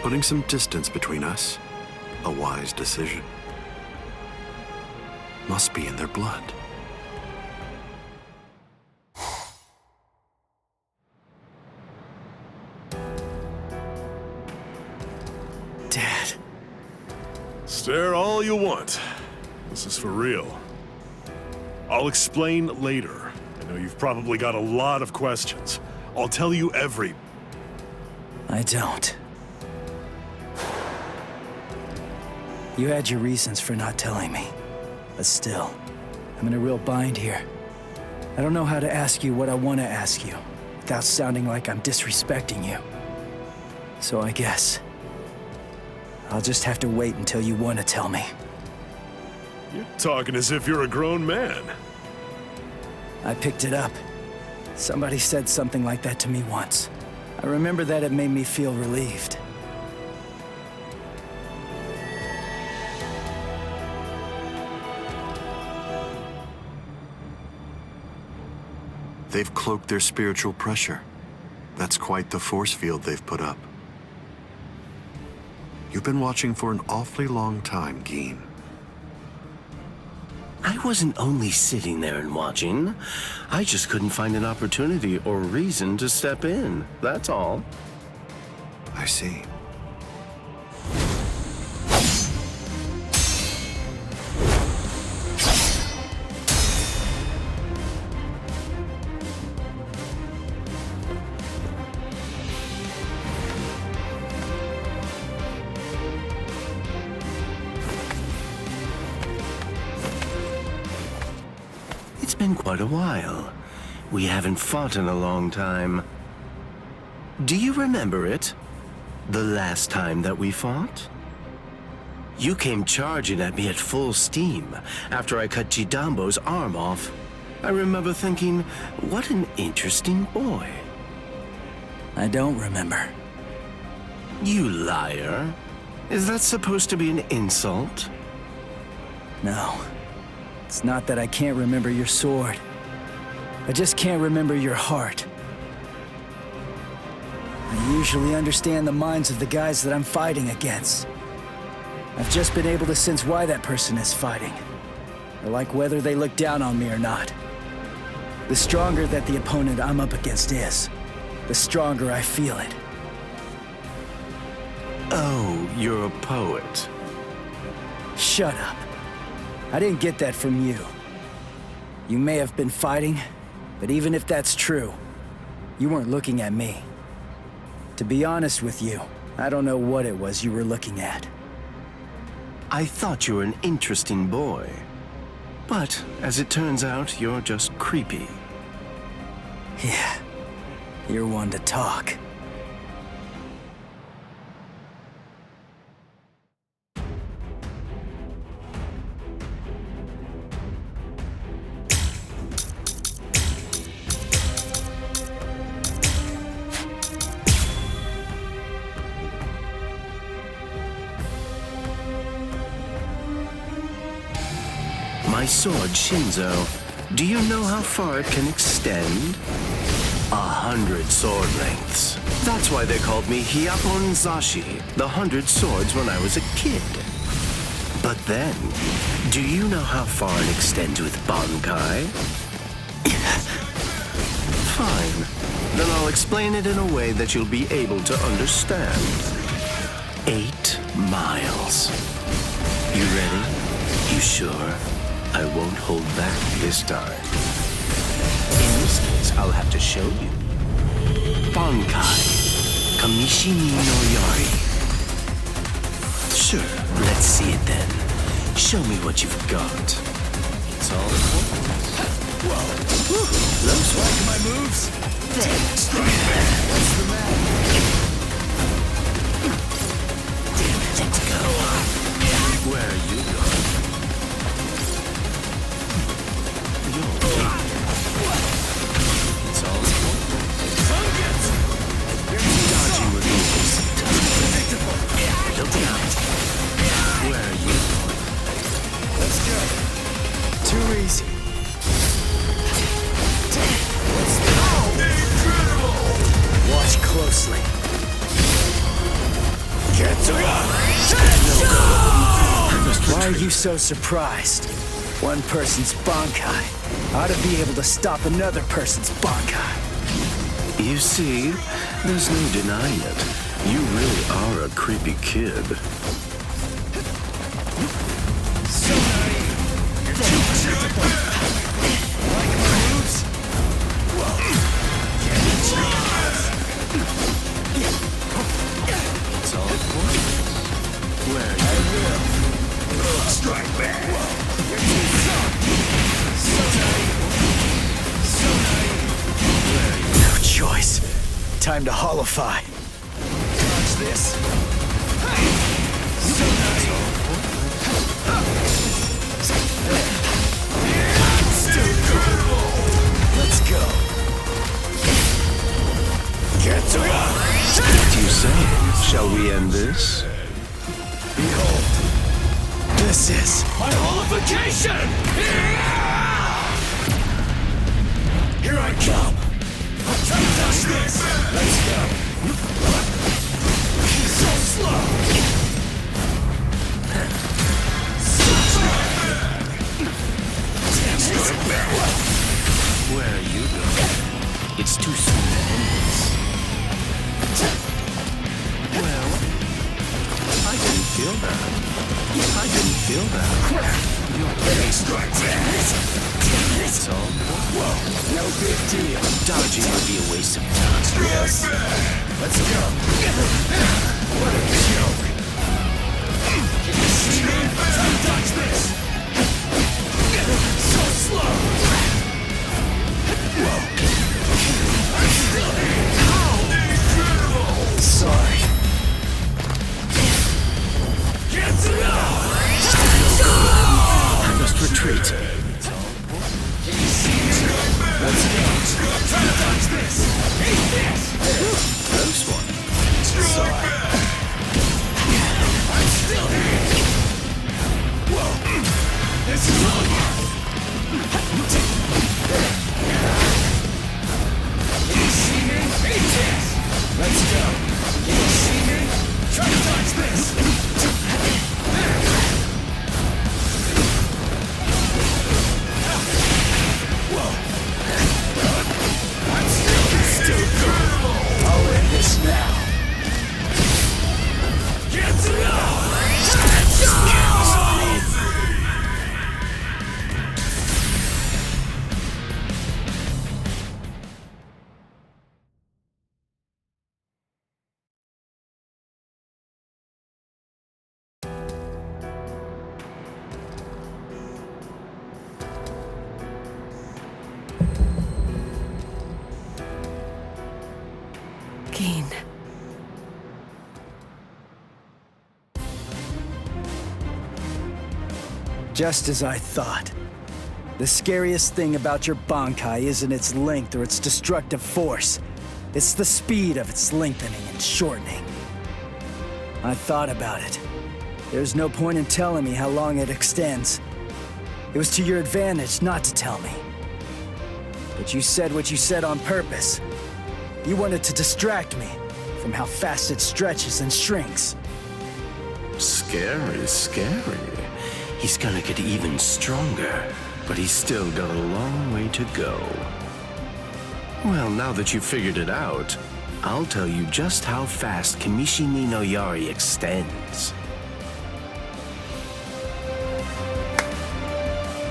Putting some distance between us, a wise decision. Must be in their blood. Dad. Stare all you want. This is for real. I'll explain later. I know you've probably got a lot of questions. I'll tell you every... I don't. You had your reasons for not telling me. But still, I'm in a real bind here. I don't know how to ask you what I want to ask you, without sounding like I'm disrespecting you. So I guess I'll just have to wait until you want to tell me. You're talking as if you're a grown man. I picked it up. Somebody said something like that to me once. I remember that it made me feel relieved. They've cloaked their spiritual pressure. That's quite the force field they've put up. You've been watching for an awfully long time, Geen. I wasn't only sitting there and watching. I just couldn't find an opportunity or reason to step in, that's all. I see. It's been quite a while. We haven't fought in a long time. Do you remember it? The last time that we fought? You came charging at me at full steam after I cut Chidambo's arm off. I remember thinking, what an interesting boy. I don't remember. You liar. Is that supposed to be an insult? No. It's not that I can't remember your sword. I just can't remember your heart. I usually understand the minds of the guys that I'm fighting against. I've just been able to sense why that person is fighting. I like whether they look down on me or not. The stronger that the opponent I'm up against is, the stronger I feel it. Oh, you're a poet. Shut up. I didn't get that from you. You may have been fighting, but even if that's true, you weren't looking at me. To be honest with you, I don't know what it was you were looking at. I thought you were an interesting boy. But, as it turns out, you're just creepy. Yeah, you're one to talk. My sword, Shinzo, do you know how far it can extend? 100 sword lengths. That's why they called me Hyapon Zashi, the 100 swords when I was a kid. But then, do you know how far it extends with Bankai? Fine. Then I'll explain it in a way that you'll be able to understand. 8 miles. You ready? You sure? I won't hold back this time. In this case, I'll have to show you. Bankai. Kamishini no Yari. Sure, let's see it then. Show me what you've got. It's all important. Whoa. Those like my moves? Then strike back. What's the matter? Damn it, let's go. Where are you going? It's all important. Dodging with evil sometimes. Look out. Where are you going? Let's go. Too easy. What's that? Incredible! Watch closely. Why are you so surprised? One person's Bankai ought to be able to stop another person's Bankai. You see, there's no denying it. You really are a creepy kid. Strike back! No choice. Time to holofy. Dodge this. Let's go. What do you say? Shall we end this? Behold. This is My holification! Here I come! Touch this! Let's go! So slow! Where are you going? It's too soon to end this. Well, I didn't feel that. I didn't feel that. You're Strike back! It's all good. no big deal. Dodging would be a waste of time. Yes. Let's go. What a joke! See me? Touch this! So slow! I'm still here! How? Sorry. Get it out! I must retreat. Let's go! Touch this! Eat this! Close one. Sorry. I'm still here! Whoa! This is over! You see me? Eat this! Let's go! You see me? Try to touch this! I'm still good! I'll end this now. Get it out! Keen. Just as I thought. The scariest thing about your Bankai isn't its length or its destructive force. It's the speed of its lengthening and shortening. I thought about it. There's no point in telling me how long it extends. It was to your advantage not to tell me. But you said what you said on purpose. You wanted to distract me from how fast it stretches and shrinks. Scary, scary. He's gonna get even stronger, but he's still got a long way to go. Well, now that you've figured it out, I'll tell you just how fast Kamishini no Yari extends.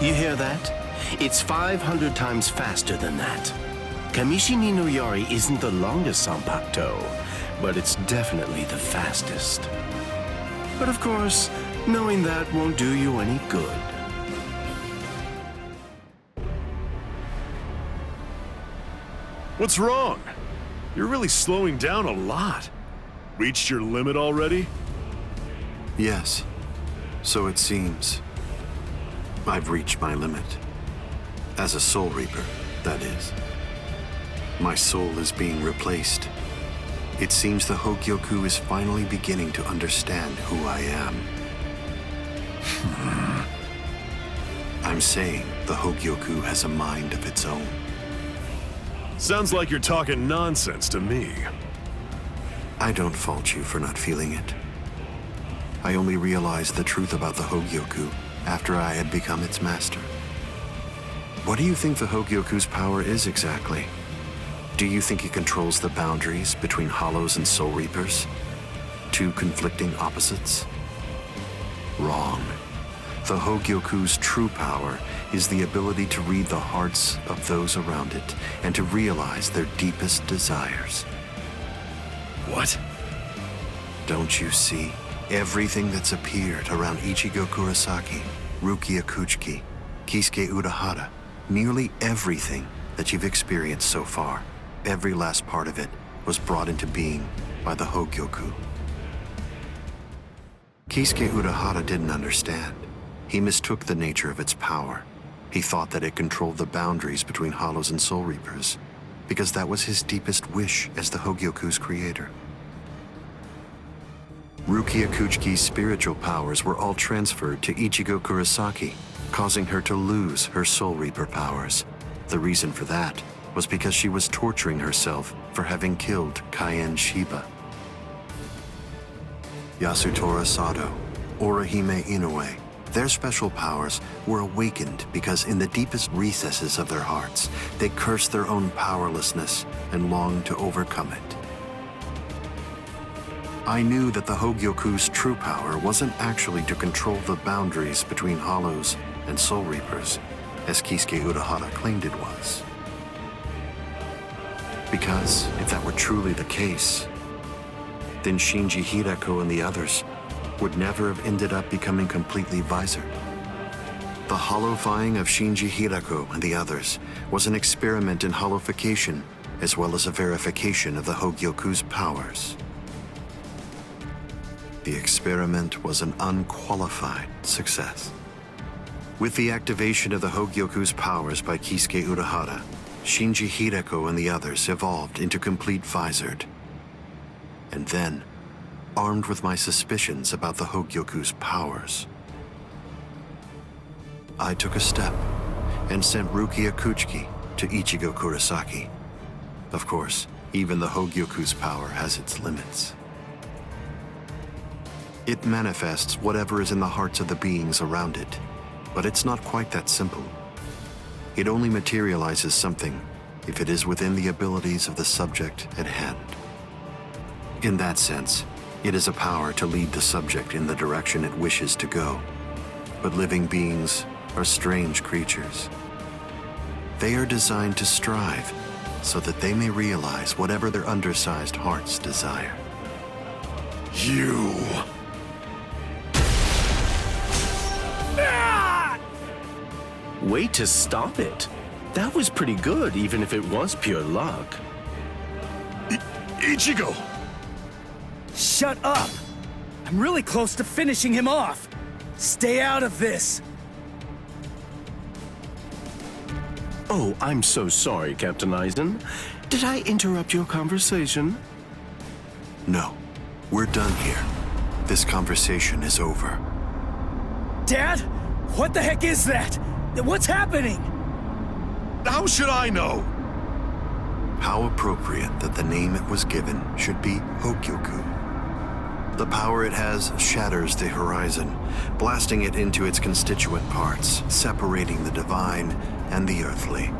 You hear that? It's 500 times faster than that. Kamishini no Yari isn't the longest Sanpakuto, but it's definitely the fastest. But of course, knowing that won't do you any good. What's wrong? You're really slowing down a lot. Reached your limit already? Yes, so it seems. I've reached my limit. As a Soul Reaper, that is. My soul is being replaced. It seems the Hogyoku is finally beginning to understand who I am. I'm saying the Hogyoku has a mind of its own. Sounds like you're talking nonsense to me. I don't fault you for not feeling it. I only realized the truth about the Hogyoku after I had become its master. What do you think the Hogyoku's power is exactly? Do you think it controls the boundaries between Hollows and Soul Reapers? Two conflicting opposites? Wrong. The Hogyoku's true power is the ability to read the hearts of those around it and to realize their deepest desires. What? Don't you see? Everything that's appeared around Ichigo Kurosaki, Rukia Kuchiki, Kisuke Urahara, nearly everything that you've experienced so far, every last part of it was brought into being by the Hogyoku. Kisuke Urahara didn't understand. He mistook the nature of its power. He thought that it controlled the boundaries between Hollows and Soul Reapers, because that was his deepest wish as the Hogyoku's creator. Rukia Kuchiki's spiritual powers were all transferred to Ichigo Kurosaki, causing her to lose her Soul Reaper powers. The reason for that was because she was torturing herself for having killed Kaien Shiba. Yasutora Sado, Orihime Inoue, their special powers were awakened because in the deepest recesses of their hearts, they cursed their own powerlessness and longed to overcome it. I knew that the Hogyoku's true power wasn't actually to control the boundaries between Hollows and Soul Reapers, as Kisuke Urahara claimed it was. Because if that were truly the case, then Shinji Hirako and the others would never have ended up becoming completely visored. The hollowifying of Shinji Hirako and the others was an experiment in hollowification as well as a verification of the Hogyoku's powers. The experiment was an unqualified success. With the activation of the Hogyoku's powers by Kisuke Urahara, Shinji Hirako and the others evolved into complete visored. And then, armed with my suspicions about the Hogyoku's powers, I took a step and sent Rukia Kuchiki to Ichigo Kurosaki. Of course, even the Hogyoku's power has its limits. It manifests whatever is in the hearts of the beings around it, but it's not quite that simple. It only materializes something if it is within the abilities of the subject at hand. In that sense, it is a power to lead the subject in the direction it wishes to go. But living beings are strange creatures. They are designed to strive so that they may realize whatever their undersized hearts desire. You... Way to stop it. That was pretty good, even if it was pure luck. Ichigo! Shut up! I'm really close to finishing him off. Stay out of this. Oh, I'm so sorry, Captain Eisen. Did I interrupt your conversation? No, we're done here. This conversation is over. Dad? What the heck is that? What's happening? How should I know? How appropriate that the name it was given should be Hogyoku. The power it has shatters the horizon, blasting it into its constituent parts, separating the divine and the earthly.